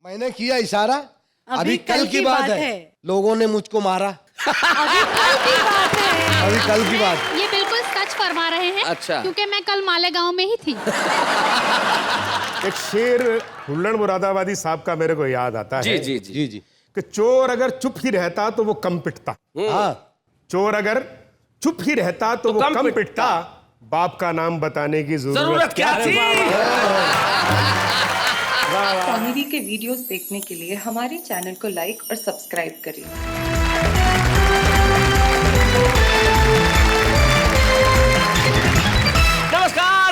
मैंने किया इशारा, अभी कल की बात है, लोगों ने मुझको मारा। अभी कल की बात है। अभी कल की बात। ये बिल्कुल सच फरमा रहे हैं। अच्छा। क्योंकि मैं कल मालेगांव में ही थी। एक शेर हुल्लड़ मुरादाबादी साहब का मेरे को याद आता है। जी जी जी जी जी। कि चोर अगर चुप ही रहता तो वो कम पिटता। हाँ, चोर अगर चुप ही रहता तो वो कम पिटता। बाप का नाम बताने की जरूरत क्या थी। कॉमेडी के वीडियोस देखने के लिए हमारे चैनल को लाइक और सब्सक्राइब करें।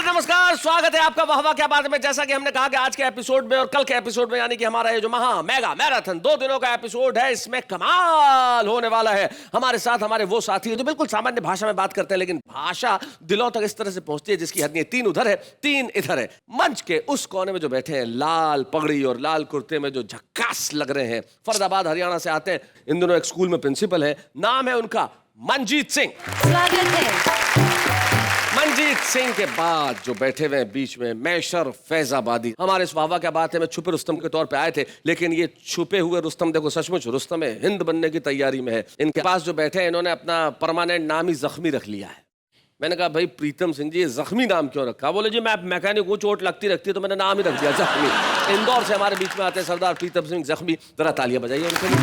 नमस्कार, स्वागत है आपका वाह वाह क्या बात में। जैसा कि हमने कहा कि आज के एपिसोड में और कल के एपिसोड में, यानी कि हमारा ये जो मेगा मैराथन 2 दिनों का एपिसोड है, इसमें कमाल होने वाला है। हमारे साथ हमारे वो साथी हैं जो बिल्कुल सामान्य भाषा में बात करते हैं, लेकिन भाषा दिलों तक इस तरह से पहुंचती है जिसकी हद नहीं है। 3 उधर है, 3 इधर है। मंच के उस कोने में जो बैठे हैं, लाल पगड़ी और लाल कुर्ते में जो झक्कास लग रहे हैं, फरीदाबाद हरियाणा से आते हैं। इन दोनों एक स्कूल में प्रिंसिपल है। नाम है उनका मनजीत सिंह। स्वागत है। मनजीत सिंह के बाद जो बैठे हुए हैं बीच में मैशर फैजाबादी, हमारे इस वाहवा क्या बात है में छुपे रुस्तम के तौर पे आए थे, लेकिन ये छुपे हुए रुस्तम देखो सचमुच रुस्तम है, हिंद बनने की तैयारी में है। इनके पास जो बैठे हैं, इन्होंने अपना परमानेंट नाम ही जख्मी रख लिया है। मैंने कहा भाई प्रीतम सिंह जी, ये जख्मी नाम क्यों रखा? बोले जी मैं मैकेनिक हूँ, चोट लगती रहती है तो मैंने नाम ही रख दिया जख्मी। इंदौर से हमारे बीच में आते हैं सरदार प्रीतम सिंह जख्मी। जरा तालियां बजाइए उनके लिए।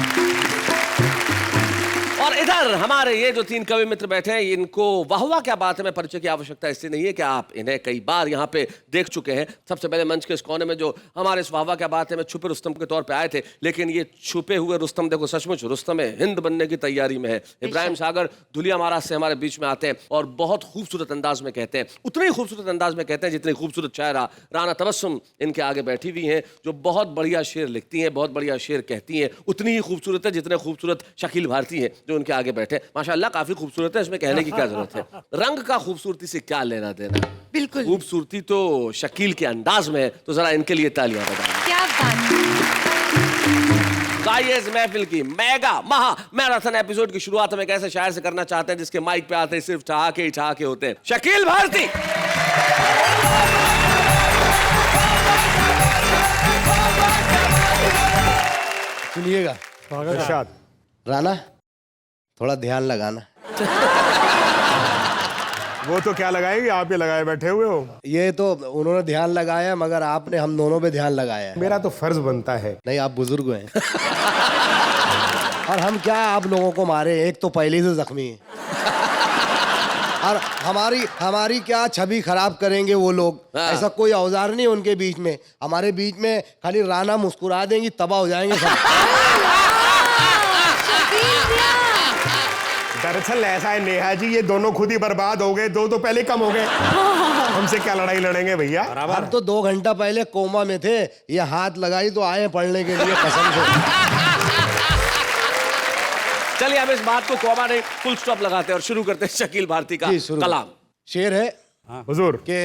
और इधर हमारे ये जो 3 कवि मित्र बैठे हैं, इनको वाह वाह क्या बात है में परिचय की आवश्यकता इसलिए नहीं है कि आप इन्हें कई बार यहाँ पे देख चुके हैं। सबसे पहले मंच के इस कोने में जो हमारे इस वाह वाह क्या बात है में छुपे रुस्तम के तौर पे आए थे, लेकिन ये छुपे हुए रुस्तम देखो सचमुच रुस्तम है, हिंद बनने की तैयारी में है। इब्राहिम सागर धुलिया महाराज से हमारे बीच में आते हैं और बहुत खूबसूरत अंदाज में कहते हैं, उतने ही खूबसूरत अंदाज में कहते हैं जितनी खूबसूरत शायरा राना तबस्सुम इनके आगे बैठी हुई हैं, जो बहुत बढ़िया शेर लिखती हैं, बहुत बढ़िया शेर कहती हैं। उतनी ही खूबसूरत है जितने खूबसूरत शकील भारती हैं जो उनके आगे बैठे। माशाअल्लाह काफी खूबसूरत है, इसमें कहने की क्या जरूरत है। रंग का खूबसूरती से क्या लेना देना, बिल्कुल खूबसूरती तो शकील के अंदाज में है। तो जरा इनके लिए तालियां बजाएं। क्या बात। तो आइए इस महफिल की मेगा मैराथन एपिसोड की शुरुआत में कैसे शायर से करना चाहते हैं जिसके माइक पे आते हैं सिर्फ ठहाके ही ठहाके होते हैं। शकील भारती। सुनिएगा इरशाद। राना, थोड़ा ध्यान लगाना। वो तो क्या लगाएंगे, आप ये लगाए बैठे हुए हो। ये तो उन्होंने ध्यान लगाया, मगर आपने हम दोनों पे ध्यान लगाया है। मेरा तो फर्ज बनता है। नहीं, आप बुजुर्ग हैं। और हम क्या आप लोगों को मारे, एक तो पहले से जख्मी है। और हमारी क्या छवि खराब करेंगे वो लोग। ऐसा कोई औजार नहीं उनके बीच में। हमारे बीच में खाली राना मुस्कुरा देंगी, तबाह हो जाएंगे सब। दरअसल ऐसा है नेहा जी, ये दोनों खुद ही बर्बाद हो गए। 2 तो पहले कम हो गए। हमसे क्या लड़ाई लड़ेंगे भैया। हम तो 2 घंटा पहले कोमा में थे, ये हाथ लगाई तो आए पढ़ने के लिए, कसम से। चलिए हम इस बात को कोमा नहीं फुल स्टॉप लगाते हैं और शुरू करते हैं शकील भारती का कलाम। शेर है हुजूर कि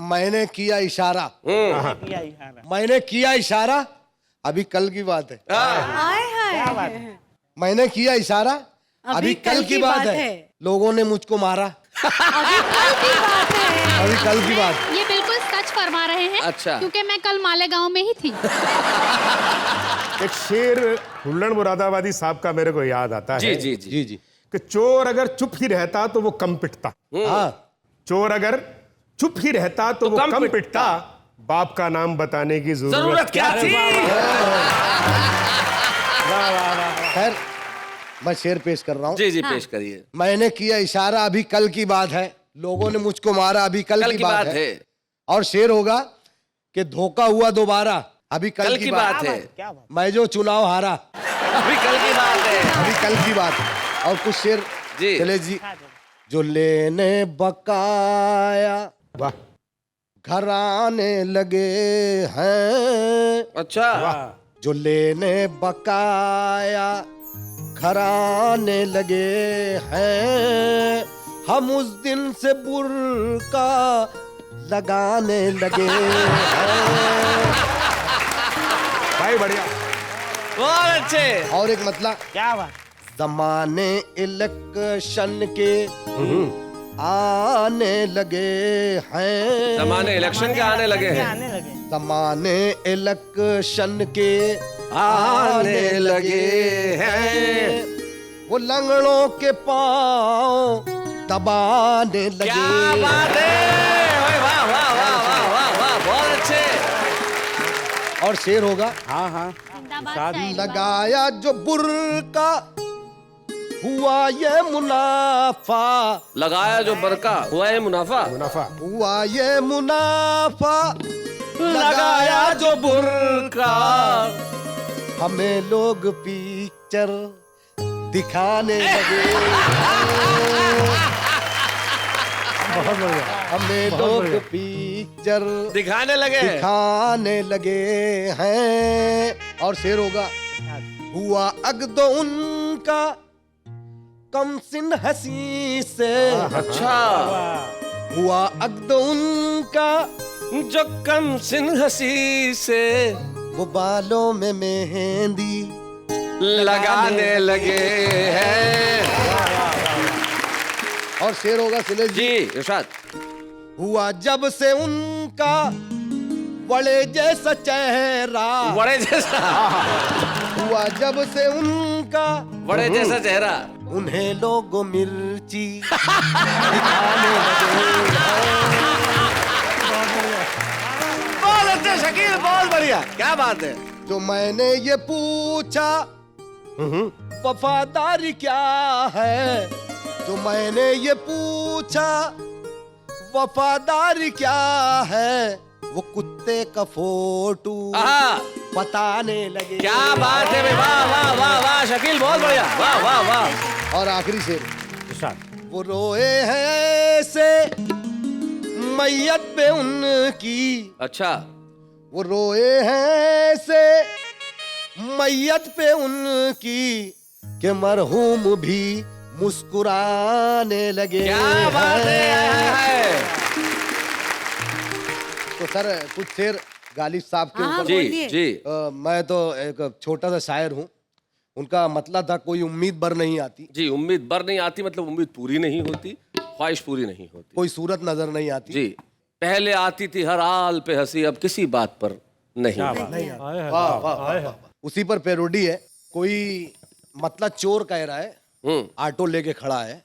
मैंने किया इशारा, मैंने किया इशारा, अभी कल की बात है। हाय हाय। मैंने किया इशारा, अभी कल की बात है, लोगों ने मुझको मारा। अभी कल की बात है। अभी कल की बात। ये बिल्कुल सच फरमा रहे हैं। अच्छा। क्योंकि मैं कल मालेगांव में ही थी। एक शेर हुल्लड़ मुरादाबादी साहब का मेरे को याद आता है। जी जी जी जी जी। कि चोर अगर चुप ही रहता तो वो कम पिटता। हाँ, चोर अगर चुप ही रहता तो वो कम पिटता। बाप का नाम बताने की जरूरत क्या थी। खैर मैं शेर पेश कर रहा हूँ। जी जी पेश करिए। मैंने किया इशारा, अभी कल की बात है, लोगों ने मुझको मारा, अभी कल की बात है। और शेर होगा कि धोखा हुआ दोबारा, अभी कल की बात है। मैं जो चुनाव हारा, अभी कल की बात है। अभी कल की बात है। और कुछ शेर जी। चले जी। जो लेने बकाया वाह। घर आने लगे हैं। अच्छा। जो लेने बकाया घर आने लगे हैं, हम उस दिन से बुर्का लगाने लगे हैं। भाई बढ़िया। बहुत अच्छे। और एक मतलब क्या बात। जमाने इलेक्शन के आने लगे हैं। जमाने इलेक्शन के आने लगे हैं। जमाने इलेक्शन के आने लगे हैं। वो लंगड़ों के पांव दबाने लगे। क्या बात है, ओए वाह वाह वाह वाह वाह वाह, बहुत अच्छे। और शेर होगा, हाँ हाँ जिंदाबाद शादी शायरी। लगाया जो बुर्का हुआ ये मुनाफा, लगाया जो बरका हुआ है मुनाफा। मुनाफा। हुआ ये मुनाफा, लगाया जो बुर्का। हमें लोग पिक्चर दिखाने लगे। बहुत बढ़िया। हमें बहुत लोग बढ़िया। पिक्चर दिखाने लगे। दिखाने लगे हैं। और शेर होगा, हुआ अगदो उनका कम सिन हसी से। अच्छा, हुआ अगदो उनका जो कम सिन हसी से वो बालों में मेहंदी लगाने लगे हैं। और शेर होगा सुनील जी, जी इरशाद। हुआ जब से उनका बड़े जैसा चेहरा। बड़े जैसा, हुआ जब से उनका बड़े जैसा चेहरा। उन्हें लोग मिर्ची दिखाने लगे। बहुत अच्छे शकील, बहुत बढ़िया, क्या बात है। जो मैंने ये पूछा वफादारी क्या है, जो मैंने ये पूछा वफादारी क्या है, वो कुत्ते का फोटो आहा, बताने लगे। क्या बात है भाई, वाह वाह वाह वाह शकील, बहुत बढ़िया, वाह वाह वाह। और आखिरी शेर, इरशाद। वो रोए हैं ऐसे मैयत पे उनकी। अच्छा, वो रोए हैं ऐसे मैयत पे उनकी कि मरहूम भी मुस्कुराने लगे। क्या बात है। तो सर कुछ शेर गालिब साहब के हाँ, ऊपर। जी बोलिए। जी। मैं तो एक छोटा सा शायर हूँ। उनका मतलब था कोई उम्मीद बर नहीं आती, जी, उम्मीद बर नहीं आती मतलब उम्मीद पूरी नहीं होती, ख्वाहिश पूरी नहीं होती। कोई सूरत नजर नहीं आती। जी, पहले आती थी हर हाल पे हंसी, अब किसी बात पर नहीं। क्या बात है। आए हैं, वाह, वाह, वाह, आए हैं। वाह। उसी पर पैरोडी है। कोई मतलब चोर कह रहा है, ऑटो लेके खड़ा है,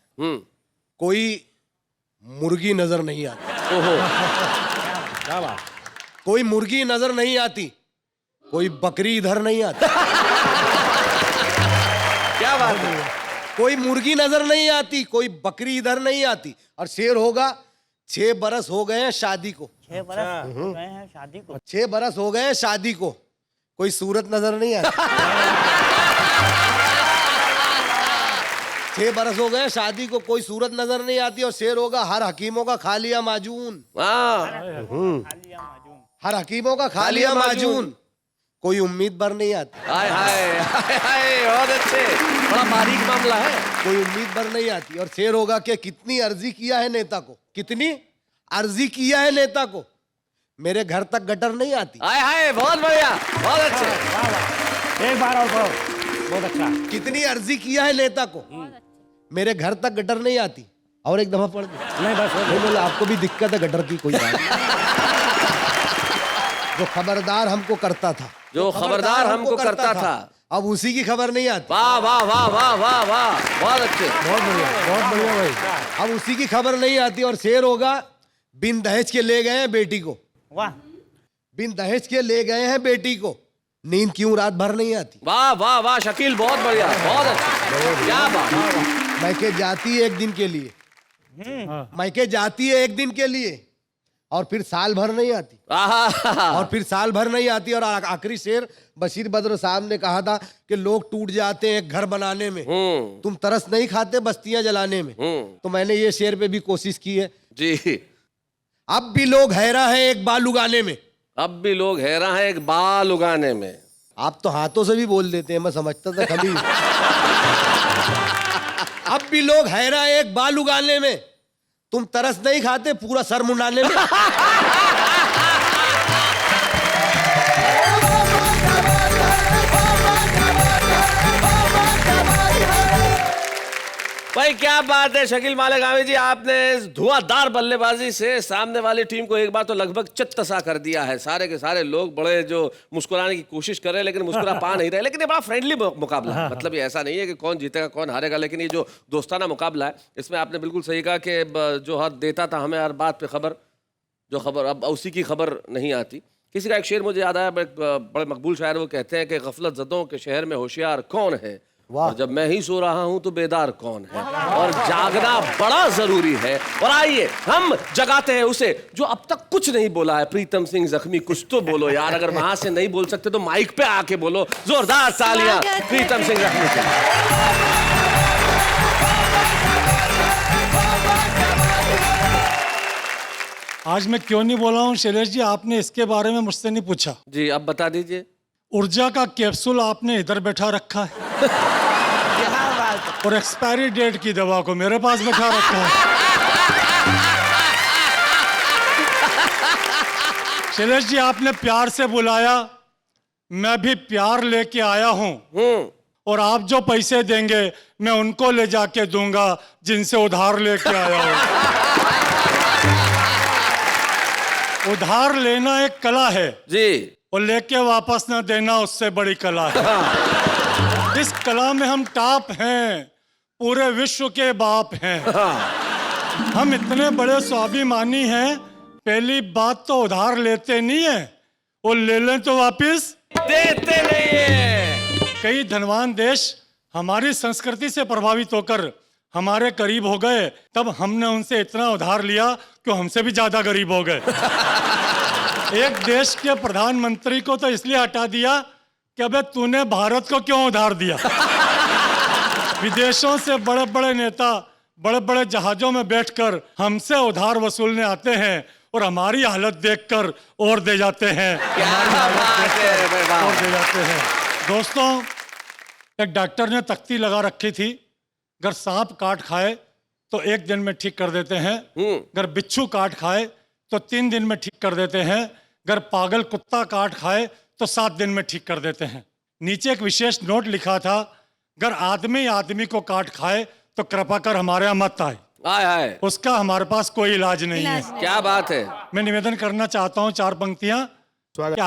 कोई मुर्गी नजर नहीं आती। ओहो, क्या बात। कोई मुर्गी नजर नहीं आती, कोई बकरी इधर नहीं आती। क्या बात है। कोई मुर्गी नजर नहीं आती, कोई बकरी इधर नहीं आती। और शेर होगा, 6 बरस हो गए हैं शादी को। 6 बरस हो गए हैं शादी को। 6 बरस हो गए हैं शादी को, कोई सूरत नजर नहीं आती। 6 बरस हो गए शादी को, कोई सूरत नजर नहीं आती। और शेर होगा, हर हकीमों का खा लिया माजून। हर हकीमों का खा लिया माजून, कोई उम्मीद बर नहीं आती। हाय हाय हाय हाय, बहुत अच्छे, बड़ा बारीक मामला है। कोई उम्मीद बर नहीं आती। और शेर होगा कि कितनी अर्जी किया है नेता को, कितनी अर्जी किया है नेता को, मेरे घर तक गटर नहीं आती। हाय हाय, बहुत बढ़िया, बहुत अच्छे। एक बार और पढ़ो, बहुत अच्छा। कितनी अर्जी किया है नेता को, मेरे घर तक गटर नहीं आती। और एक दफा पढ़ दो। नहीं बस नहीं बोला, आपको भी दिक्कत है गटर की, कोई बात नहीं। जो खबरदार हमको करता था, जो खबरदार हमको करता था, अब उसी की खबर नहीं आती। वाह वाह वाह वाह वाह वाह, बहुत अच्छे। बहुत बढ़िया, बहुत बढ़िया भाई। अब उसी की खबर नहीं आती। और शेर होगा, बिन दहेज के ले गए हैं बेटी को। वाह, बिन दहेज के ले गए हैं बेटी को, नींद क्यों रात भर नहीं आती। वाह वाह वाह शकील, बहुत बढ़िया, बहुत अच्छा, क्या बात। मैके जाती है एक दिन के लिए, मैके जाती है एक दिन के लिए, और फिर साल भर नहीं आती। आहा, और फिर साल भर नहीं आती। और आखिरी शेर बशीर बद्र साहब ने कहा था कि लोग टूट जाते हैं एक घर बनाने में, तुम तरस नहीं खाते बस्तियां जलाने में। तो मैंने ये शेर पे भी कोशिश की है। जी, अब भी लोग हैरान हैं एक बाल उगाने में। अब भी लोग हैरान हैं एक बाल उगाने में। आप तो हाथों से भी बोल देते हैं, मैं समझता था खाली। अब भी लोग हैरान हैं एक बाल उगाने में, तुम तरस नहीं खाते पूरा सर मुंडाने में। भाई भाई क्या बात है शकील मालेगामी जी, आपने इस धुआंधार बल्लेबाजी से सामने वाली टीम को एक बार तो लगभग चित्त-सा कर दिया है। सारे के सारे लोग बड़े जो मुस्कुराने की कोशिश कर रहे हैं लेकिन मुस्कुरा पा नहीं रहे। लेकिन ये बड़ा फ्रेंडली मुकाबला है, मतलब ये ऐसा नहीं है कि कौन जीतेगा कौन हारेगा, लेकिन ये जो दोस्ताना मुकाबला है इसमें आपने बिल्कुल सही कहा कि जो हर देता था हमें हर बात पे खबर, जो खबर अब उसी की खबर नहीं आती। किसी का एक शेर मुझे याद आया, बड़े मकबूल शायर, वो कहते हैं कि गफलत ज़दों के शहर में होशियार कौन है, और जब मैं ही सो रहा हूं तो बेदार कौन है, और जागना बड़ा जरूरी है। और आइए हम जगाते हैं उसे जो अब तक कुछ नहीं बोला है। प्रीतम सिंह जख्मी, कुछ तो बोलो यार, अगर वहां से नहीं बोल सकते तो माइक पे आके बोलो। जोरदार तालियां प्रीतम सिंह जख्मी के लिए। आज मैं क्यों नहीं बोला हूँ शैलेश जी, आपने इसके बारे में मुझसे नहीं पूछा। जी अब बता दीजिए। ऊर्जा का कैप्सूल आपने इधर बैठा रखा है क्या बात है। और एक्सपायरी डेट की दवा को मेरे पास बैठा रखा है। शैलेश जी आपने प्यार से बुलाया, मैं भी प्यार लेके आया हूँ, और आप जो पैसे देंगे मैं उनको ले जाके दूंगा जिनसे उधार लेके आया हूँ। उधार लेना एक कला है जी, और लेके वापस ना देना उससे बड़ी कला है। इस कला में हम टॉप हैं, पूरे विश्व के बाप हैं। हम इतने बड़े स्वाभिमानी हैं, पहली बात तो उधार लेते नहीं है, और ले लें तो वापस देते नहीं है। कई धनवान देश हमारी संस्कृति से प्रभावित होकर हमारे करीब हो गए, तब हमने उनसे इतना उधार लिया कि हमसे भी ज्यादा गरीब हो गए। एक देश के प्रधानमंत्री को तो इसलिए हटा दिया कि अबे तूने भारत को क्यों उधार दिया। विदेशों से बड़े बड़े नेता बड़े बड़े जहाजों में बैठकर हमसे उधार वसूलने आते हैं और हमारी हालत देखकर और दे जाते हैं। और दे जाते हैं। दोस्तों, एक डॉक्टर ने तख्ती लगा रखी थी, अगर सांप काट खाए तो 1 दिन में ठीक कर देते हैं, अगर बिच्छू काट खाए तो 3 दिन में ठीक कर देते हैं, अगर पागल कुत्ता काट खाए तो 7 दिन में ठीक कर देते हैं। नीचे एक विशेष नोट लिखा था, अगर आदमी आदमी को काट खाए तो कृपा कर हमारे यहाँ मत आए। आए उसका हमारे पास कोई इलाज नहीं है। क्या बात है। मैं निवेदन करना चाहता हूँ 4 पंक्तियां कि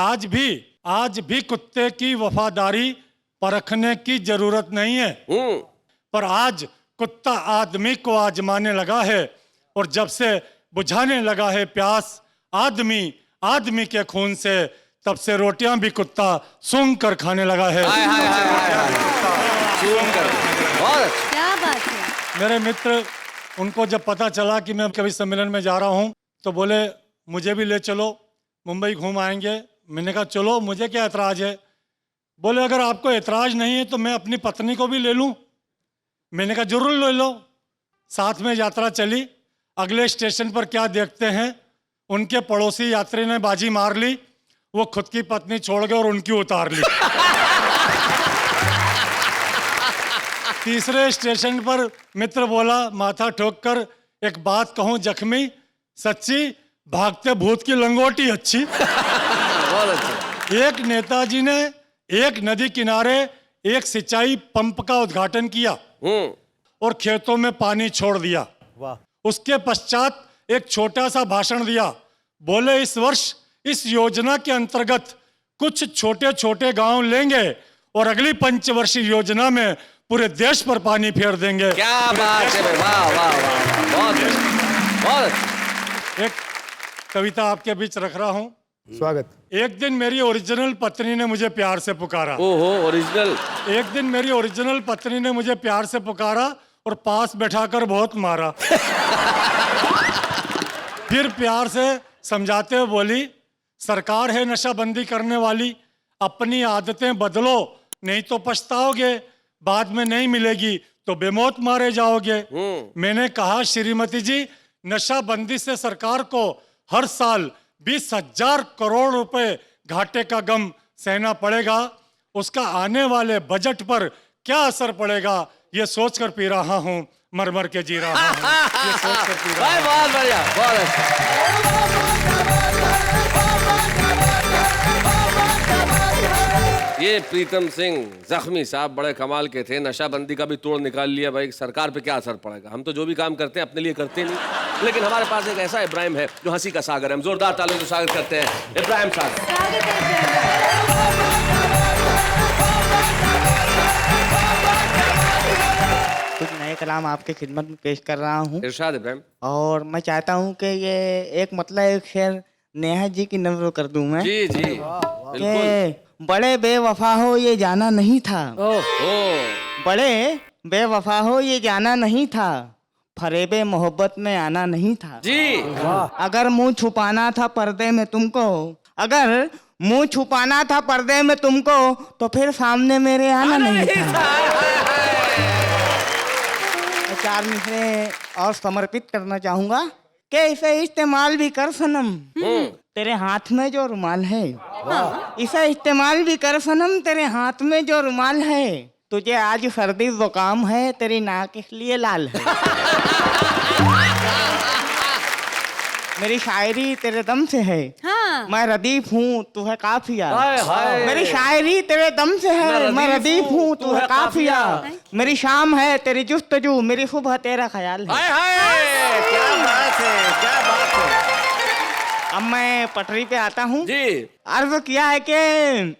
आज भी कुत्ते की वफादारी परखने की जरूरत नहीं है, पर आज कुत्ता आदमी को आजमाने लगा है, और जब से बुझाने लगा है प्यास आदमी के खून से, तब से रोटियां भी कुत्ता सूंघ कर खाने लगा है। क्या बात है। मेरे मित्र, उनको जब पता चला कि मैं कवि सम्मेलन में जा रहा हूं तो बोले मुझे भी ले चलो, मुंबई घूम आएंगे। मैंने कहा चलो, मुझे क्या एतराज है। बोले अगर आपको एतराज नहीं है तो मैं अपनी पत्नी को भी ले लूं। मैंने कहा जरूर ले लो। साथ में यात्रा चली। अगले स्टेशन पर क्या देखते हैं, उनके पड़ोसी यात्री ने बाजी मार ली, वो खुद की पत्नी छोड़ गए और उनकी उतार ली। तीसरे स्टेशन पर मित्र बोला माथा ठोक कर, एक बात कहूं जख्मी, सच्ची भागते भूत की लंगोटी अच्छी। एक नेताजी ने एक नदी किनारे एक सिंचाई पंप का उद्घाटन किया और खेतों में पानी छोड़ दिया। उसके पश्चात एक छोटा सा भाषण दिया। बोले इस वर्ष इस योजना के अंतर्गत कुछ छोटे छोटे गांव लेंगे और अगली पंचवर्षीय योजना में पूरे देश पर पानी फेर देंगे। क्या बात है, वाह वाह वाह, बहुत। एक कविता आपके बीच रख रहा हूं। स्वागत। एक दिन मेरी ओरिजिनल पत्नी ने मुझे प्यार से पुकारा। ओहो, ओरिजिनल। एक दिन मेरी ओरिजिनल पत्नी ने मुझे प्यार से पुकारा और पास बैठाकर बहुत मारा। फिर प्यार से समझाते हुए बोली, सरकार है नशाबंदी करने वाली, अपनी आदतें बदलो नहीं तो पछताओगे, बाद में नहीं मिलेगी तो बेमौत मारे जाओगे। मैंने कहा श्रीमती जी, नशाबंदी से सरकार को हर साल 20,000 करोड़ रुपए घाटे का गम सहना पड़ेगा। उसका आने वाले बजट पर क्या असर पड़ेगा ये सोचकर पी रहा हूँ, मर मर के जी रहा हूँ, ये सोचकर पी रहा हूँ। बहुत बढ़िया, बहुत अच्छा। ये प्रीतम सिंह जख्मी साहब बड़े कमाल के थे, नशाबंदी का भी तोड़ निकाल लिया भाई। सरकार पे क्या असर पड़ेगा, हम तो जो भी काम करते हैं अपने लिए करते नहीं। लेकिन हमारे पास एक ऐसा इब्राहिम है जो हंसी का सागर है। हम जोरदार तालियों से स्वागत करते हैं इब्राहिम साहब। कुछ नए कलाम आपके खिदमत में पेश कर रहा हूँ इरशाद इब्राहिम। और मैं चाहता हूँ कि ये एक मतलब एक शेर नेहा जी की नज़र कर दूँ मैं जी जी बिल्कुल। कि बड़े बेवफा हो ये जाना नहीं था, ओह बड़े बेवफा हो ये जाना नहीं था, फरेबे मोहब्बत में आना नहीं था। जी अगर मुंह छुपाना था पर्दे में तुमको, अगर मुंह छुपाना था पर्दे में तुमको, तो फिर सामने मेरे आना नहीं था। मैं 4 मिसरे और समर्पित करना चाहूंगा कि इसे इस्तेमाल भी कर सनम, तेरे हाथ में जो रुमाल है, इसे इस्तेमाल भी कर सनम, तेरे हाथ में जो रुमाल है, तुझे आज सर्दी जुकाम है, तेरी नाक इसलिए लाल है। मेरी शायरी तेरे दम से है, हाँ। मैं रदीफ हूँ तू है काफिया। हाय, हाय। मेरी शायरी तेरे दम से है, मैं रदीफ हूँ तू है काफिया। मेरी शाम है तेरी जुस्तजू, मेरी सुबह तेरा ख्याल है। हाय हाय, क्या बात है, क्या बात है। अब मैं पटरी पे आता हूँ। जी अर्ज किया है कि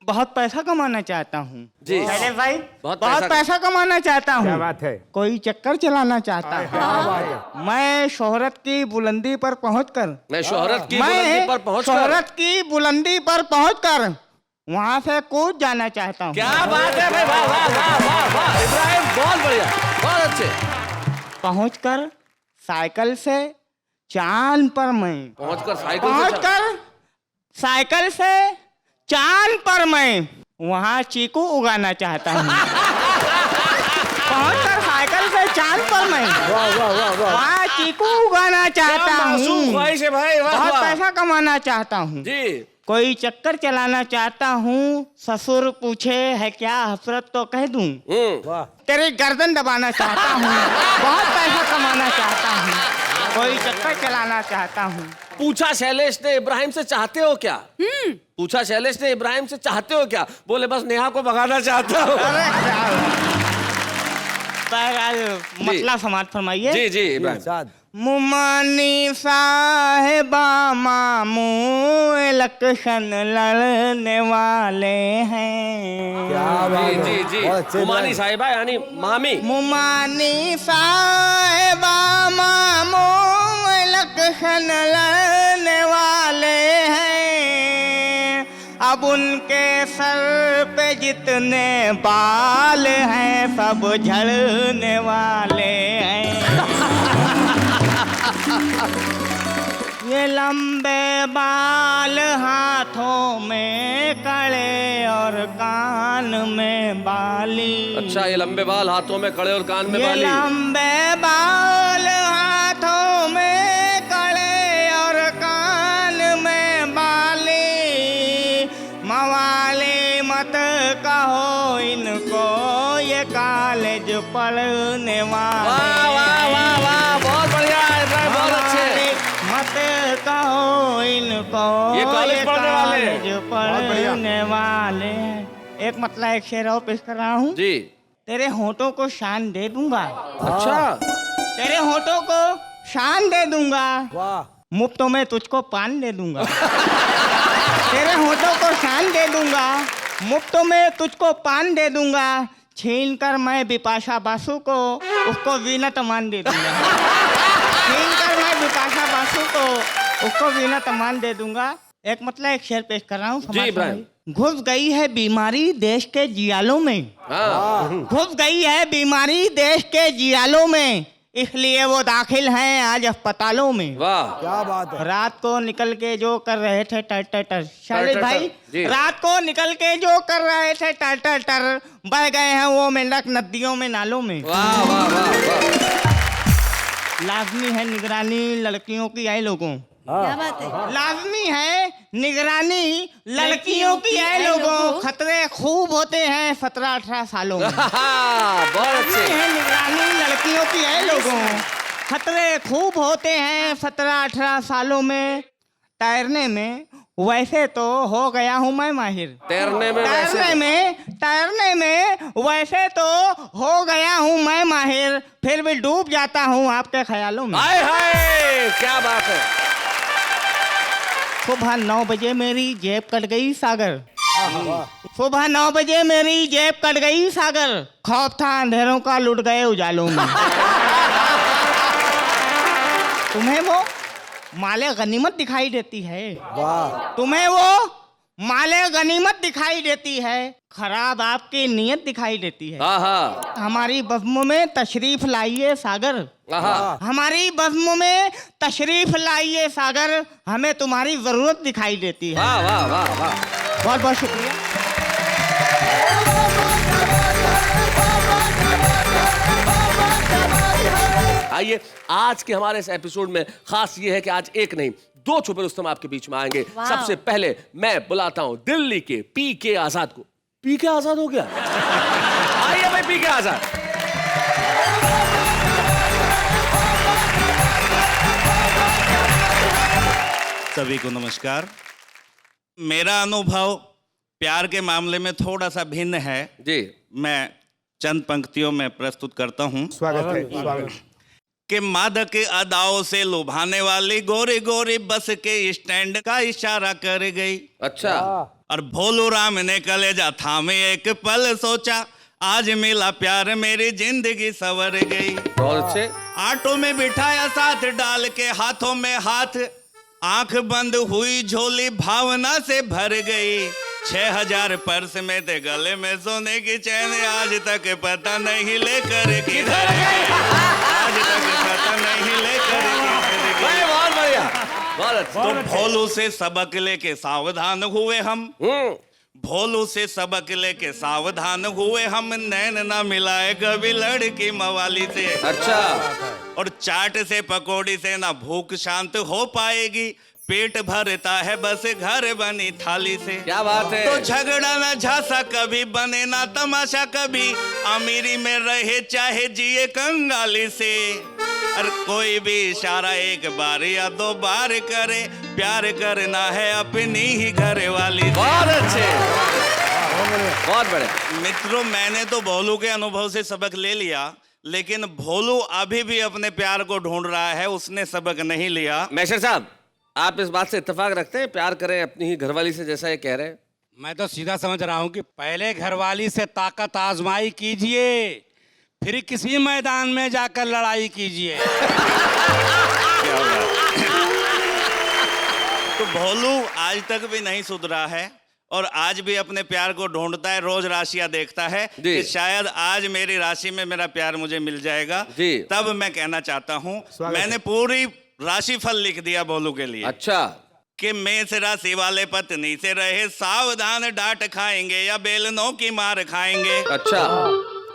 बहुत पैसा कमाना चाहता हूँ जी शैलेश भाई, बहुत बहुत पैसा कमाना चाहता हूँ। क्या बात है। कोई चक्कर चलाना चाहता हूँ। मैं शोहरत की बुलंदी पर पहुंचकर, मैं शोहरत की बुलंदी पर पहुंचकर, शोहरत की बुलंदी पर पहुंचकर वहां से कूद जाना चाहता हूँ। क्या बात है भाई, वाह वाह वाह वाह वाह इब्राहिम, बहुत बढ़िया, बहुत अच्छे। पहुंचकर साइकिल से चांद पर मैं, पहुंचकर साइकिल से पहुंचकर साइकिल से चांद पर मैं वहां चीकू उगाना चाहता हूँ। पहुंचकर साइकिल से चांद पर मैं वहां चीकू उगाना चाहता मासूम हूँ। ख्वाहिश है भाई, वाह बहुत वाह। पैसा कमाना चाहता हूँ। जी कोई चक्कर चलाना चाहता हूँ, ससुर पूछे है क्या हसरत तो कह दूं, तेरी गर्दन दबाना चाहता हूँ। बहुत पैसा कमाना चाहता हूँ, कोई चक्कर चलाना चाहता हूँ। पूछा शैलेश ने इब्राहिम से चाहते हो क्या? पूछा शैलेश ने इब्राहिम से चाहते हो क्या? बोले बस नेहा को भगाना चाहता हूँ। मतलब समाज फरमाइए। जी जी इब्राहिम। मुमानी साहेबा मामू इलेक्शन लड़ने वाले हैं। जी जी जी मुमानी साहिबा यानी मामी। मुमानी साहेबा मामू इलेक्शन लड़ने वाले हैं। अब उनके सर पे जितने बाल हैं सब झड़ने वाले हैं। ये लंबे बाल हाथों में कड़े और कान में बाली। अच्छा ये लंबे बाल हाथों में कड़े और कान में ये बाली। लंबे बाल हाथों में कड़े और कान में बाली। मवाली मत कहो इनको ये कॉलेज पढ़ने वाले। वाह वाह वाह वाह बहुत बढ़िया इब्राहिम, बहुत अच्छे। मत कहो इनको ये कॉलेज पढ़ने वाले हैं। कॉलेज पढ़ने वाले। एक मतलब एक शेर और पेश कर रहा हूँ। जी तेरे होठों को शान दे दूंगा। अच्छा तेरे होठों को शान दे दूंगा। मुफ्तों में तुझको पान दे दूंगा। तेरे होठों को शान दे दूंगा, मुफ्तों में तुझको पान दे दूंगा। छीन कर मैं बिपाशा बासु को उसको वीना तमान दे दूंगा। छीन कर मैं बिपाशा बासु को उसको वीना तमान दे दूंगा। एक मतलब एक शेर पेश कर रहा हूँ। जी इब्राहिम। घुस गई है बीमारी देश के जियालों में। घुस गई है बीमारी देश के जियालों में, इसलिए वो दाखिल हैं आज अस्पतालों में। वाह क्या बात है। रात को निकल के जो कर रहे थे टर टर टर, शैलेश भाई जी। रात को निकल के जो कर रहे थे टर टर टर, बह गए हैं वो मेंढक नदियों में नालों में। वाह वाह वाह वाह। लाजमी है निगरानी लड़कियों की आए लोगों। क्या बात है। लाजमी है निगरानी लड़कियों की आए लोगों। खतरे खूब होते हैं 17-18 सालों में। बहुत अच्छे। है निगरानी लड़कियों की है लोगों। खतरे खूब होते हैं 17-18 सालों में। तैरने में वैसे तो हो गया हूँ मैं माहिर। तैरने में वैसे तैरने में वैसे तो हो गया हूँ मैं माहिर, फिर भी डूब जाता हूँ आपके ख्यालों में। हाय हाय, क्या बात है। सुबह 9 बजे मेरी जेब कट गई सागर। सुबह 9 बजे मेरी जेब कट गई सागर, खौफ था अंधेरों का लुट गए उजालों में। तुम्हें वो माले गनीमत दिखाई देती है। वाह। तुम्हें वो माले गनीमत दिखाई देती है, खराब आपकी नीयत दिखाई देती है। आहा, हमारी बज़्म में तशरीफ लाइए सागर। आहा, हमारी बज़्म में तशरीफ लाइए सागर, हमें तुम्हारी जरूरत दिखाई देती है। वाह वाह वाह वाह। बहुत बहुत शुक्रिया। आइए, आज के हमारे इस एपिसोड में खास ये है कि आज एक नहीं 2 छुपे रुस्तम आपके बीच में आएंगे। सबसे पहले मैं बुलाता हूं दिल्ली के पीके आजाद को। पीके आजाद हो गया? आइए भाई पीके आजाद। सभी को नमस्कार। मेरा अनुभव प्यार के मामले में थोड़ा सा भिन्न है जी। मैं चंद पंक्तियों में प्रस्तुत करता हूं। स्वागत है, स्वागत। कि मादक अदाओं से लुभाने वाली गोरी गोरी बस के स्टैंड का इशारा कर गई। अच्छा। और भोलू राम ने कलेजा थामे एक पल सोचा, आज मिला प्यार मेरी जिंदगी संवर गई। बहुत अच्छे। ऑटो में बिठाया साथ डाल के हाथों में हाथ, आंख बंद हुई झोली भावना से भर गई। 6000 पर्स में थे गले में सोने की चैन, आज तक पता नहीं लेकर किधर गई। आज तक पता नहीं लेकर किधर गई। बहुत बढ़िया, बहुत अच्छा। तो भोलू से सबक लेके सावधान हुए हम। भोलू से सबक लेके सावधान हुए हम, नैन ना मिलाए कभी लड़की मवाली से। अच्छा। और चाट से पकौड़ी से ना भूख शांत हो पाएगी, पेट भरता है बस घर बनी थाली से। क्या बात है। तो झगड़ा ना झांसा कभी, बने ना तमाशा कभी, अमीरी में रहे चाहे जिए कंगाली से। और कोई भी इशारा एक बार या 2 बार करे, प्यार करना है अपनी ही घर वाली से। बहुत अच्छे, बहुत बड़े। मित्रों, मैंने तो भोलू के अनुभव से सबक ले लिया, लेकिन भोलू अभी भी अपने प्यार को ढूंढ रहा है, उसने सबक नहीं लिया। मैशर साहब, आप इस बात से इत्तेफाक रखते हैं, प्यार करें अपनी ही घरवाली से, जैसा ये कह रहे हैं? मैं तो सीधा समझ रहा हूँ कि पहले घरवाली से ताकत आजमाई कीजिए, फिर किसी मैदान में जाकर लड़ाई कीजिए। तो भोलू आज तक भी नहीं सुधरा है और आज भी अपने प्यार को ढूंढता है, रोज राशियां देखता है कि शायद आज मेरी राशि में मेरा प्यार मुझे मिल जाएगा। तब मैं कहना चाहता हूँ, मैंने पूरी राशिफल लिख दिया भोलू के लिए। अच्छा। कि मेष राशि वाले पत्नी से रहे सावधान, डांट खाएंगे या बेलनों की मार खाएंगे। अच्छा।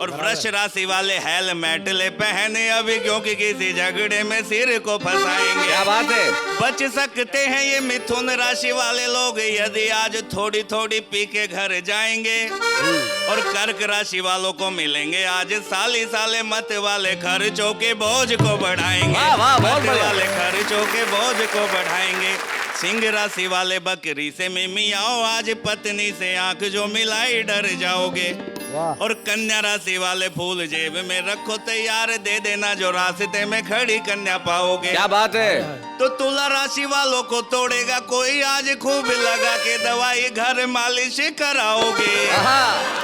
और वृष राशि वाले हेलमेट ले पहने अभी, क्योंकि किसी झगड़े में सिर को फंसाएंगे। क्या बात है। बच सकते हैं ये मिथुन राशि वाले लोग यदि आज थोड़ी थोड़ी पी के घर जाएंगे। और कर्क राशि वालों को मिलेंगे आज साली साले मत वाले, खर्चों के बोझ को बढ़ाएंगे। मत वाले खर्चों के बोझ को बढ़ाएंगे। सिंह राशि वाले बकरी से मिमियाओ, आज पत्नी से आंख जो मिलाई डर जाओगे। और कन्या राशि वाले फूल जेब में रखो तैयार, दे देना जो रास्ते में खड़ी कन्या पाओगे। क्या बात है। तो तुला राशि वालों को तोड़ेगा कोई, आज खूब लगा के दवाई घर मालिश कराओगे।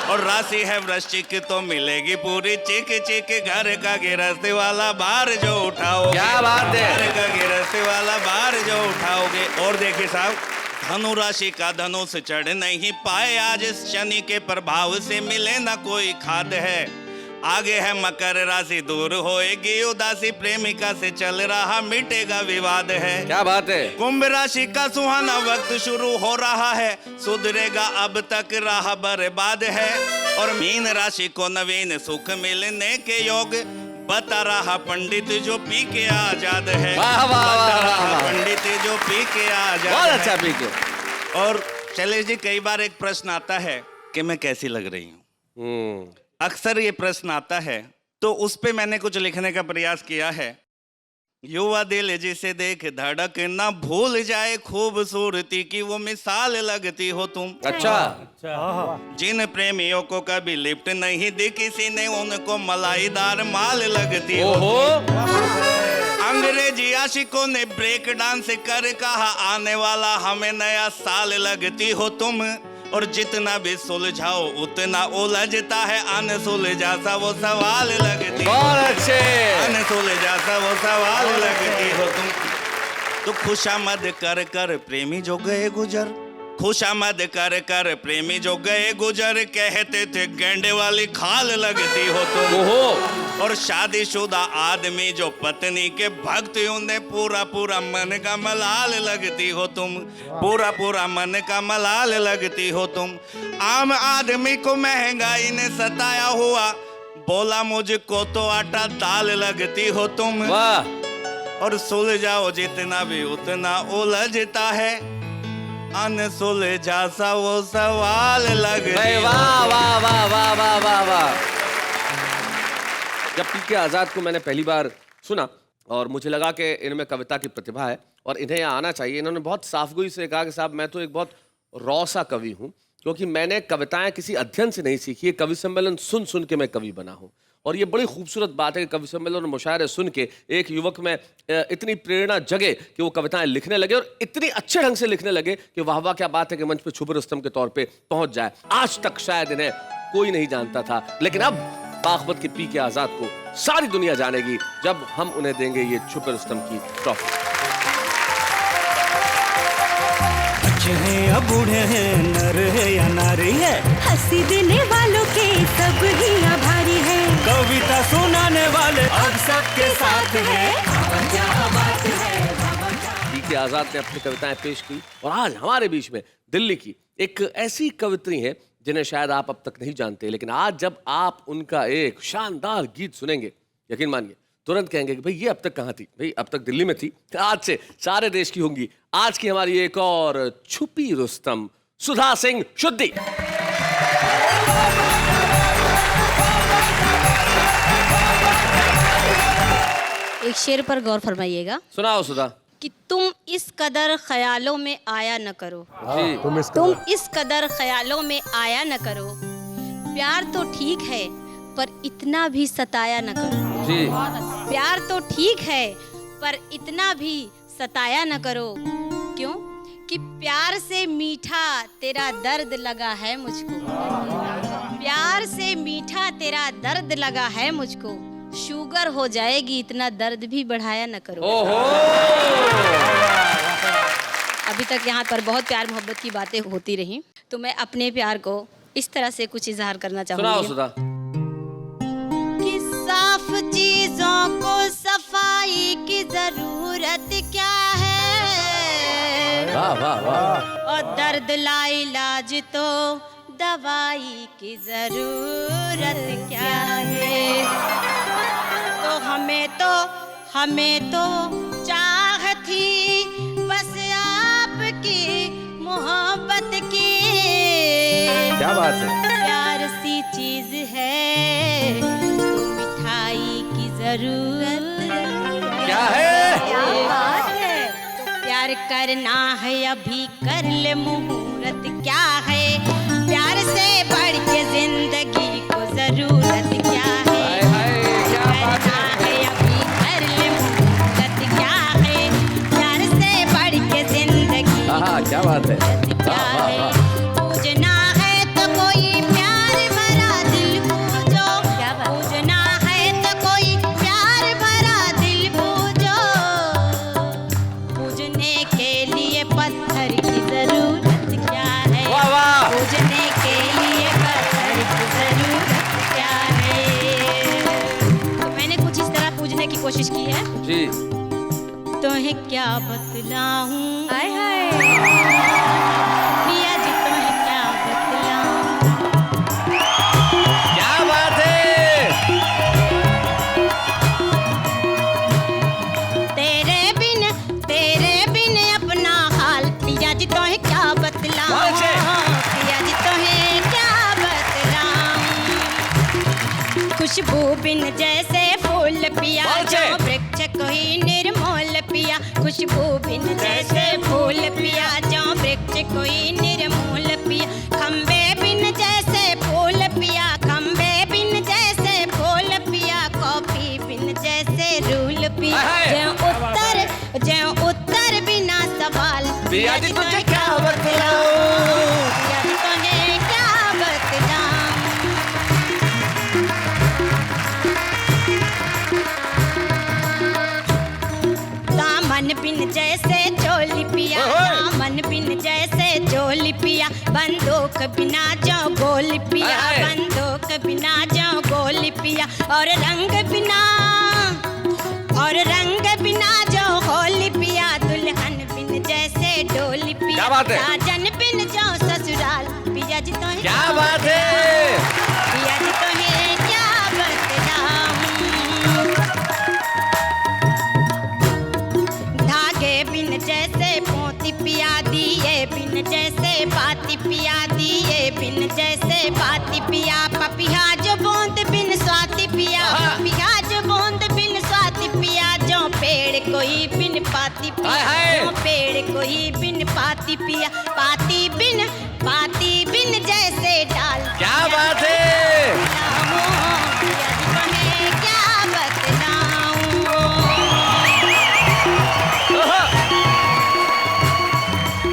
और राशि है वृश्चिक तो मिलेगी पूरी चिक चिक, घर का गिरस्ती वाला भार जो उठाओगे। क्या बात है। घर का गिरस्ती वाला भार जो उठाओगे। और देखिए साहब, धनु राशि का धनुष चढ़ नहीं पाए आज, शनि के प्रभाव से मिले ना कोई खाद है। आगे है मकर राशि, दूर होएगी उदासी, प्रेमिका से चल रहा मिटेगा विवाद है। क्या बात है। कुंभ राशि का सुहाना वक्त शुरू हो रहा है, सुधरेगा अब तक राह बर्बाद है। और मीन राशि को नवीन सुख मिलने के योग, बता रहा पंडित जो पी के आजाद है। बता रहा पंडित जो पी के आजाद। बहुत अच्छा पी के। और शैलेश जी, कई बार एक प्रश्न आता है कि मैं कैसी लग रही हूँ। अक्सर ये प्रश्न आता है, तो उस पे मैंने कुछ लिखने का प्रयास किया है। युवा दिल जिसे देख धड़क ना भूल जाए खूबसूरती की वो मिसाल लगती हो तुम। अच्छा। जिन प्रेमियों को कभी लिफ्ट नहीं दी किसी ने उनको मलाईदार माल लगती हो तुम। अंग्रेजी आशिकों ने ब्रेक डांस कर कहा आने वाला हमें नया साल लगती हो तुम। और जितना भी सुलझाओ उतना उलझता है अनसुलझा सा वो सवाल लगती। बहुत अच्छे। अनसुलझा सा वो सवाल लगती हो तुम। तो खुशामद कर कर प्रेमी जो गए गुजर, खुशामद कर कर प्रेमी जो गए गुजर, कहते थे गेंडे वाली खाल लगती हो तुम। और शादीशुदा आदमी जो पत्नी के भक्त उन्हें पूरा पूरा मन का मलाल लगती हो तुम। पूरा पूरा मन का मलाल लगती हो तुम। आम आदमी को महंगाई ने सताया हुआ, बोला मुझको तो आटा दाल लगती हो तुम। वाह। और सुलझाओ जितना भी उतना उलझता है अनसुलझा सा वो सवाल लगती। वाह वाह वाह वाह वाह वाह वाह। जब पीके आजाद को मैंने पहली बार सुना और मुझे लगा कि इनमें कविता की प्रतिभा है और इन्हें यहाँ आना चाहिए। इन्होंने बहुत साफगोई से कहा कि साहब मैं तो एक बहुत रॉ सा कवि हूँ, क्योंकि मैंने कविताएं किसी अध्ययन से नहीं सीखी, ये कवि सम्मेलन सुन सुन के मैं कवि बना हूँ। और ये बड़ी खूबसूरत बात है कि कवि सम्मेलन और मुशायरे सुन के एक युवक में इतनी प्रेरणा जगे कि वो कविताएं लिखने लगे और इतनी अच्छे ढंग से लिखने लगे कि वाह वाह क्या बात है कि मंच पे छुपे रुस्तम के तौर पे पहुंच जाए। आज तक शायद इन्हें कोई नहीं जानता था, लेकिन अब बागवत के पीके आजाद को सारी दुनिया जानेगी जब हम उन्हें देंगे ये छुपे रुस्तम की ट्रॉफी। बच्चे हैं या बूढ़े हैं, नर है या नारी है, हंसी देने वालों के सब ही आभारी है। कविता सुनाने वाले अब सबके साथ है। पीके आजाद ने अपनी कविताएं पेश की और आज हमारे बीच में दिल्ली की एक ऐसी कवित्री है जिन्हें शायद आप अब तक नहीं जानते, लेकिन आज जब आप उनका एक शानदार गीत सुनेंगे, यकीन मानिए तुरंत कहेंगे कि भाई ये अब तक कहाँ थी, भाई अब तक दिल्ली में थी, आज से सारे देश की होंगी। आज की हमारी एक और छुपी रुस्तम सुधा सिंह शुद्धि। एक शेर पर गौर फरमाइएगा। सुनाओ सुधा। कि तुम इस कदर ख्यालों में आया न करो, तुम इस कदर ख्यालों में आया न करो, प्यार तो ठीक है पर इतना भी सताया न करो। जी। प्यार तो ठीक है पर इतना भी सताया न करो। क्यों? कि प्यार से मीठा तेरा दर्द लगा है मुझको, प्यार से मीठा तेरा दर्द लगा है मुझको, शुगर हो जाएगी इतना दर्द भी बढ़ाया न करो। अभी तक यहाँ पर बहुत प्यार मोहब्बत की बातें होती रही, तो मैं अपने प्यार को इस तरह से कुछ इजहार करना चाहूँगी कि साफ चीजों को सफाई की जरूरत क्या है। वाह वाह वाह। और दर्द ला इलाज तो दवाई की जरूरत क्या है। तो हमें तो चाह थी बस आपकी मोहब्बत की। क्या बात है। प्यार सी चीज है तो मिठाई की जरूरत क्या है। क्या बात है। तो प्यार करना है अभी कर ले मुहूर्त क्या है। प्यार से बढ़ के जिंदगी को जरूरत क्या है। करना है अभी कर ले मुहूर्त क्या है। प्यार से बढ़ के जिंदगी क्या बात है। क्या है। पूजना है तो कोई प्यार भरा दिल पूजो, पूजना है तो कोई प्यार भरा दिल पूजो। पूजने के लिए पत्थर की जरूरत क्या है। पूजने के लिए पत्थर की जरूरत क्या है। तो मैंने कुछ इस तरह पूजने की कोशिश की है जी। तुम्हें क्या बतलाऊं हाय हाय प्रिया जी, तुम्हें क्या बतलाऊं। क्या बात है। तेरे बिन अपना हाल प्रिया जी तुम्हें क्या बतलाऊं। प्रिया जी तुम्हें क्या बतलाऊं। खुशबू बिन जैसे फूल पिया जो वृक्ष कोई निर्मोल पिया, खुशबू बिन जैसे फूल पिया, जो वृक्ष कोई निर्मूल पिया, खम्बे बिन जैसे फूल पिया, खम्बे बिन जैसे फूल पिया, कॉफी बिन जैसे रूल पिया, जो उत्तर बिना सवाल। पिया जी तुझे क्या बतलाऊं, पिया जी तुझे क्या बतलाऊं। दामन बिन जैसे चोली पिया, दामन बिन जैसे चोली पिया, बंदूक बिना जो गोली पिया, बंदूक बिना जो गोली पिया, और रंग बिना जो होली पिया, दुल्हन बिन जैसे डोली पिया, साजन बिन जो ससुराल। पिया जी तो क्या बात है, पिया जी तो है क्या बतलाऊं। धागे बिन जैसे मोती पिया, दिए बिन जैसे बाती पिया, दिए बिन जैसे बाती पिया, पपिया जो बूंद बिन स्वाति पिया, पपिया जो बूंद बिन स्वाति पिया, जो पेड़ कोई बिन पाती पिया, जो पेड़ कोई बिन पाती पिया, पाती बिन जैसे डाल। क्या बात है, पिया जी को है क्या बतलाऊं।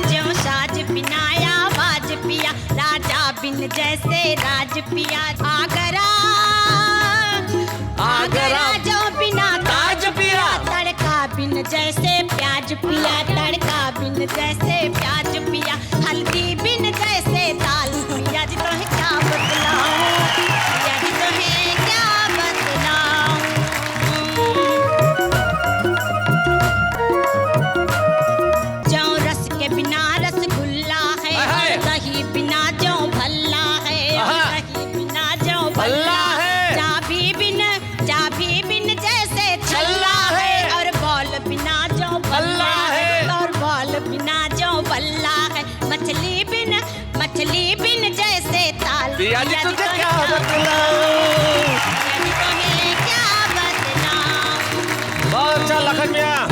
जो साज बिना आवाज पिया, राजा बिन जैसे राज पिया, आगरा जो बिना ताज पिया, तड़का बिन जैसे प्याज पिया, तड़का बिन जैसे प्याज पिया, हल्दी बिन जैसे दाल। पिया जी तो है क्या बतलाऊं, पिया जी तो है क्या बतलाऊं। जो रस के बिना रसगुल्ला है, दही बिना जो भल्ला है, दही बिना जो भल्ला है, चाबी बिन जैसे छल्ला है, और बॉल बिना जो बल्ला है, और बॉल बिना जो बल्ला है, मछली बिन जैसे ताल। पिया जी तुझे क्या बतलाऊं, पिया जी तो है क्या बतलाऊं। बहुत अच्छा लखन मियां।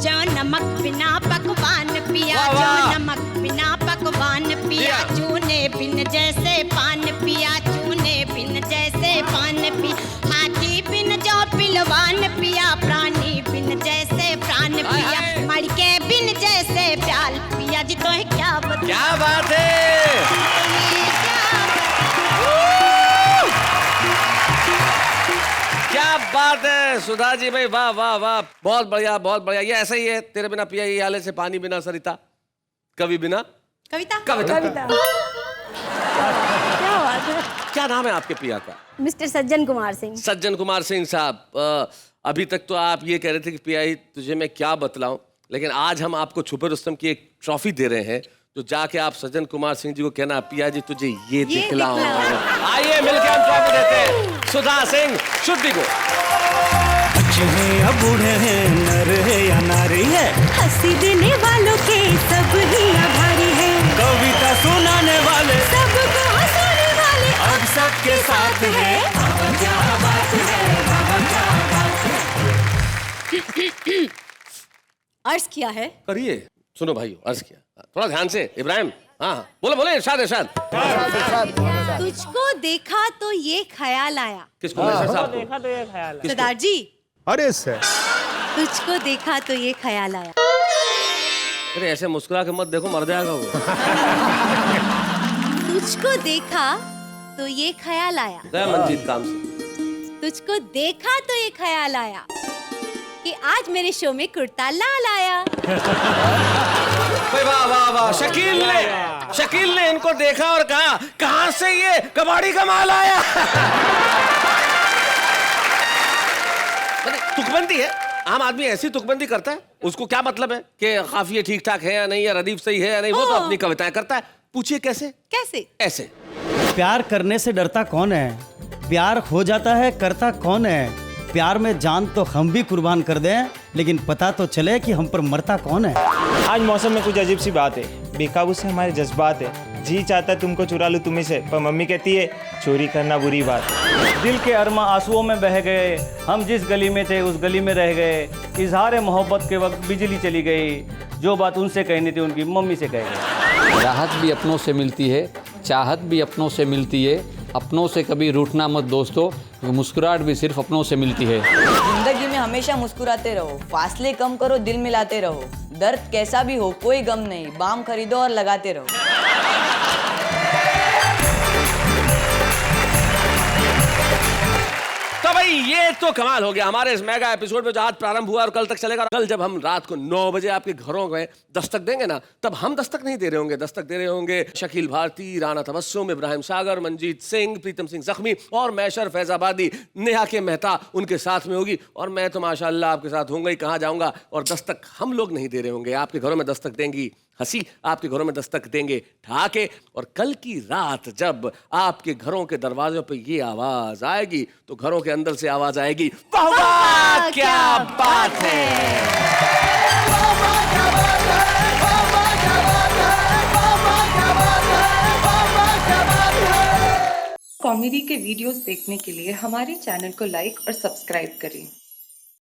जो नमक बिना पकवान पिया, जो नमक बिना पकवान पिया, चूने बिन जैसे पान पिया, चूने बिन जैसे पान पिया, हाथी बिन जो पिलवान पिया, प्राणी बिन जैसे प्राण पिया, मड़के बिन जैसे प्याल। पिया जी तो है क्या बता। क्या बात है, क्या बात है सुधा जी भाई, वाह वाह वाह, बहुत बढ़िया बहुत बढ़िया। ये ऐसा ही है, तेरे बिना पिया ये हाल से पानी बिना सरिता, कवि बिना कविता। क्या बात है। क्या नाम है आपके पिया का? मिस्टर सज्जन कुमार सिंह। सज्जन कुमार सिंह साहब, अभी तक तो आप ये कह रहे थे कि पिया ही तुझे मैं क्या बतलाऊं, लेकिन आज हम आपको छुपे रुस्तम की एक ट्रॉफी दे रहे हैं, तो जाके आप सज्जन कुमार सिंह जी को कहना पिया जी तुझे ये दिखलाऊं। आइए मिलकर हम ट्रॉफी देते हैं सुधा सिंह शुद्धि को। बच्चे हैं या बूढ़े हैं, नर है या नारी है, हंसी देने वालों के सब ही आभारी है, कविता सुनाने वाले सबको हंसाने वाले अब सबके साथ है। क्या बात है, क्या बात है। अर्ज किया है। करिए, सुनो भाई, अर्ज किया, थोड़ा ध्यान से। इब्राहिम, हाँ बोले बोले, इरशाद इरशाद। तुझको देखा तो ये ख्याल आया। किसको? साहब देखा तो ये ख्याल है। सरदार जी, अरे सर, तुझको देखा तो ये ख्याल आया। अरे ऐसे मुस्कुरा के मत देखो, मर जाएगा वो। तुझको देखा तो ये ख्याल आया। गया मंजीत काम से। तुझको देखा तो ये ख्याल आया कि आज मेरे शो में कुर्ता लाल आया। वाह वाह वाह, शकील ने इनको देखा और कहा कहां से ये कबाड़ी का माल आया। तुकबंदी है, आम आदमी ऐसी तुकबंदी करता है, उसको क्या मतलब है कि काफिये ठीक ठाक है या नहीं, या रदीफ सही है या नहीं, वो तो अपनी कविताएं करता है। पूछिए कैसे? कैसे? ऐसे। प्यार करने से डरता कौन है, प्यार हो जाता है करता कौन है, प्यार में जान तो हम भी कुर्बान कर दें, लेकिन पता तो चले कि हम पर मरता कौन है। आज मौसम में कुछ अजीब सी बात है, बेकाबू से हमारे जज्बात है, जी चाहता तुमको चुरा लूँ तुम्ही से, पर मम्मी कहती है चोरी करना बुरी बात। दिल के अरमा आंसुओं में बह गए, हम जिस गली में थे उस गली में रह गए, इजहार मोहब्बत के वक्त बिजली चली गई, जो बात उनसे कहनी थी उनकी मम्मी से कह गई। राहत भी अपनों से मिलती है, चाहत भी अपनों से मिलती है, अपनों से कभी रूठना मत दोस्तों, मुस्कुराहट भी सिर्फ अपनों से मिलती है। जिंदगी में हमेशा मुस्कुराते रहो, फासले कम करो, दिल मिलाते रहो, दर्द कैसा भी हो कोई गम नहीं, बाम खरीदो और लगाते रहो। तो भाई ये तो कमाल हो गया हमारे इस मेगा एपिसोड में जो आज प्रारंभ हुआ और कल तक चलेगा। कल जब हम रात को 9 बजे आपके घरों में दस्तक देंगे ना, तब हम दस्तक नहीं दे रहे होंगे, दस्तक दे रहे होंगे शकील भारती, राना तबस्सुम, इब्राहिम सागर, मंजीत सिंह, प्रीतम सिंह जख्मी और मैशर फैजाबादी, नेहा के मेहता उनके साथ में होगी। और मैं तो माशाल्लाह आपके साथ होऊंगा ही, कहाँ जाऊंगा। और दस्तक हम लोग नहीं दे रहे होंगे, आपके घरों में दस्तक देंगी हंसी, आपके घरों में दस्तक देंगे ठहाके। और कल की रात जब आपके घरों के दरवाजों पे ये आवाज आएगी तो घरों के अंदर से आवाज आएगी, वाह वाह क्या बात है। कॉमेडी के वीडियोस देखने के लिए हमारे चैनल को लाइक और सब्सक्राइब करें।